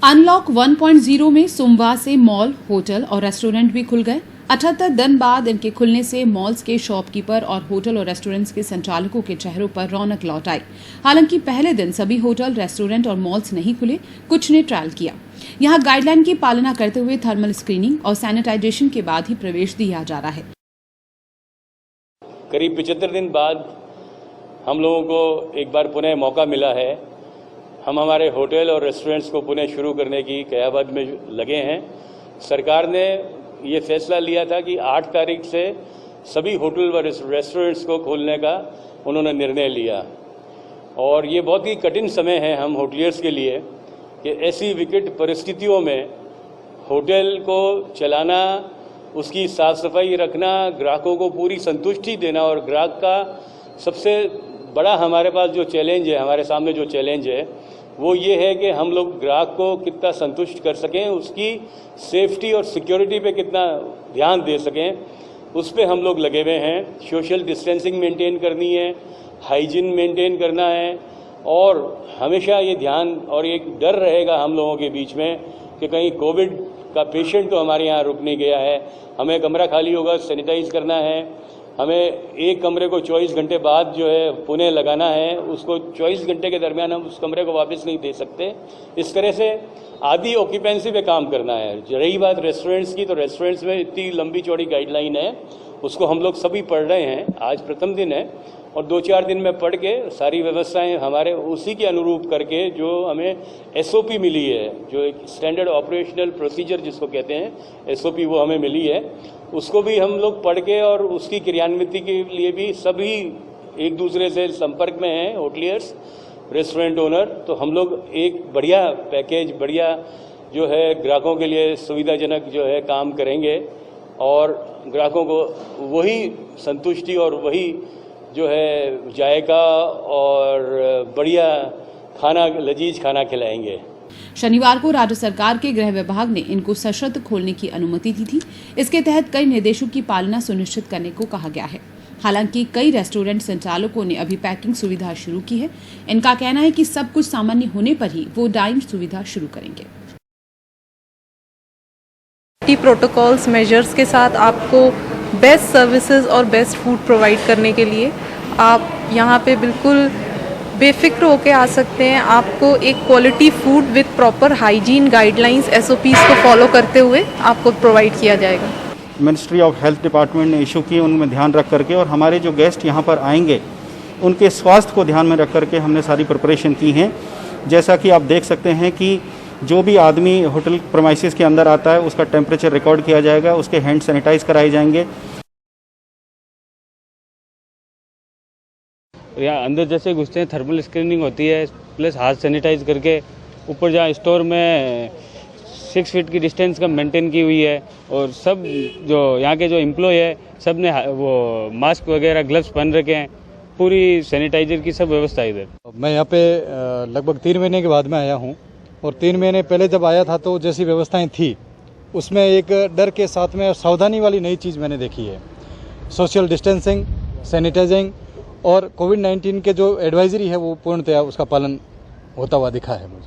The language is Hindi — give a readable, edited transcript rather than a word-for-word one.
अनलॉक 1.0 में सोमवार से मॉल, होटल और रेस्टोरेंट भी खुल गए। 78 दिन बाद इनके खुलने से मॉल्स के शॉपकीपर और होटल और रेस्टोरेंट्स के संचालकों के चेहरों पर रौनक लौट आई। हालांकि पहले दिन सभी होटल, रेस्टोरेंट और मॉल्स नहीं खुले, कुछ ने ट्रायल किया। यहां गाइडलाइन की पालना करते हुए थर्मल स्क्रीनिंग और सैनिटाइजेशन के बाद ही प्रवेश दिया जा रहा है। करीब 75 दिन बाद हम लोगों को एक बार पुनः मौका मिला है। हम हमारे होटल और रेस्टोरेंट्स को पुनः शुरू करने की कयावत में लगे हैं। सरकार ने ये फैसला लिया था कि 8 तारीख से सभी होटल व रेस्टोरेंट्स को खोलने का उन्होंने निर्णय लिया, और ये बहुत ही कठिन समय है हम होटलियर्स के लिए कि ऐसी विकट परिस्थितियों में होटल को चलाना, उसकी साफ सफाई रखना, ग्राहकों को पूरी संतुष्टि देना, और ग्राहक का सबसे बड़ा हमारे पास जो चैलेंज है, हमारे सामने जो चैलेंज है वो ये है कि हम लोग ग्राहक को कितना संतुष्ट कर सकें, उसकी सेफ्टी और सिक्योरिटी पे कितना ध्यान दे सकें, उस पे हम लोग लगे हुए हैं। सोशल डिस्टेंसिंग मेंटेन करनी है, हाइजीन मेंटेन करना है, और हमेशा ये ध्यान और एक डर रहेगा हम लोगों के बीच में कि कहीं कोविड का पेशेंट तो हमारे यहाँ रुक नहीं गया है। हमें कमरा खाली होगा, सैनिटाइज करना है, हमें एक कमरे को 24 घंटे बाद जो है पुनः लगाना है, उसको 24 घंटे के दरमियान हम उस कमरे को वापस नहीं दे सकते। इस तरह से आधी ऑक्यूपेंसी पे काम करना है। रही बात रेस्टोरेंट्स की, तो रेस्टोरेंट्स में इतनी लंबी चौड़ी गाइडलाइन है, उसको हम लोग सभी पढ़ रहे हैं। आज प्रथम दिन है और 2-4 दिन में पढ़ के सारी व्यवस्थाएं हमारे उसी के अनुरूप करके, जो हमें SOP मिली है, जो एक स्टैंडर्ड ऑपरेशनल प्रोसीजर जिसको कहते हैं SOP, वो हमें मिली है, उसको भी हम लोग पढ़ के और उसकी क्रियान्विति के लिए भी सभी एक दूसरे से संपर्क में हैं, होटलियर्स, रेस्टोरेंट ओनर। तो हम लोग एक बढ़िया पैकेज, बढ़िया जो है ग्राहकों के लिए सुविधाजनक जो है काम करेंगे, और ग्राहकों को वही संतुष्टि और वही जो है जायका और बढ़िया खाना, लजीज खाना खिलाएंगे। शनिवार को राज्य सरकार के गृह विभाग ने इनको सशर्त खोलने की अनुमति दी थी। इसके तहत कई निर्देशों की पालना सुनिश्चित करने को कहा गया है। हालांकि कई रेस्टोरेंट संचालकों ने अभी पैकिंग सुविधा शुरू की है। इनका कहना है कि सब कुछ सामान्य होने पर ही वो डाइन सुविधा शुरू करेंगे। प्रोटोकॉल्स, मेजर्स के साथ आपको बेस्ट सर्विसेज और बेस्ट फूड प्रोवाइड करने के लिए आप यहाँ पे बिल्कुल बेफिक्र होके आ सकते हैं। आपको एक quality food with proper hygiene guidelines, SOPs को फॉलो करते हुए आपको प्रोवाइड किया जाएगा। मिनिस्ट्री ऑफ हेल्थ डिपार्टमेंट ने इशू किए, उनमें ध्यान रख करके, और हमारे जो गेस्ट यहाँ पर आएंगे उनके स्वास्थ्य को ध्यान में रख करके हमने सारी प्रिपरेशन की हैं। जैसा कि आप देख सकते हैं कि जो भी आदमी होटल प्रीमाइसेस के अंदर आता है उसका टेम्परेचर रिकॉर्ड किया जाएगा, उसके हैंड सैनिटाइज कराए जाएंगे। यहाँ अंदर जैसे घुसते हैं थर्मल स्क्रीनिंग होती है, प्लस हाथ सैनिटाइज करके, ऊपर जहाँ स्टोर में 6 फीट की डिस्टेंस का मेंटेन की हुई है, और सब जो यहाँ के जो एम्प्लॉय है सब ने वो मास्क वगैरह, ग्लव्स पहन रखे हैं, पूरी सैनिटाइजर की सब व्यवस्था है इधर। मैं यहाँ पे लगभग 3 महीने के बाद में आया हूँ, और 3 महीने पहले जब आया था तो जैसी व्यवस्थाएं थी उसमें एक डर के साथ में सावधानी वाली नई चीज़ मैंने देखी है। सोशल डिस्टेंसिंग, सैनिटाइजिंग और कोविड-19 के जो एडवाइजरी है वो पूर्णतया उसका पालन होता हुआ दिखा है मुझे।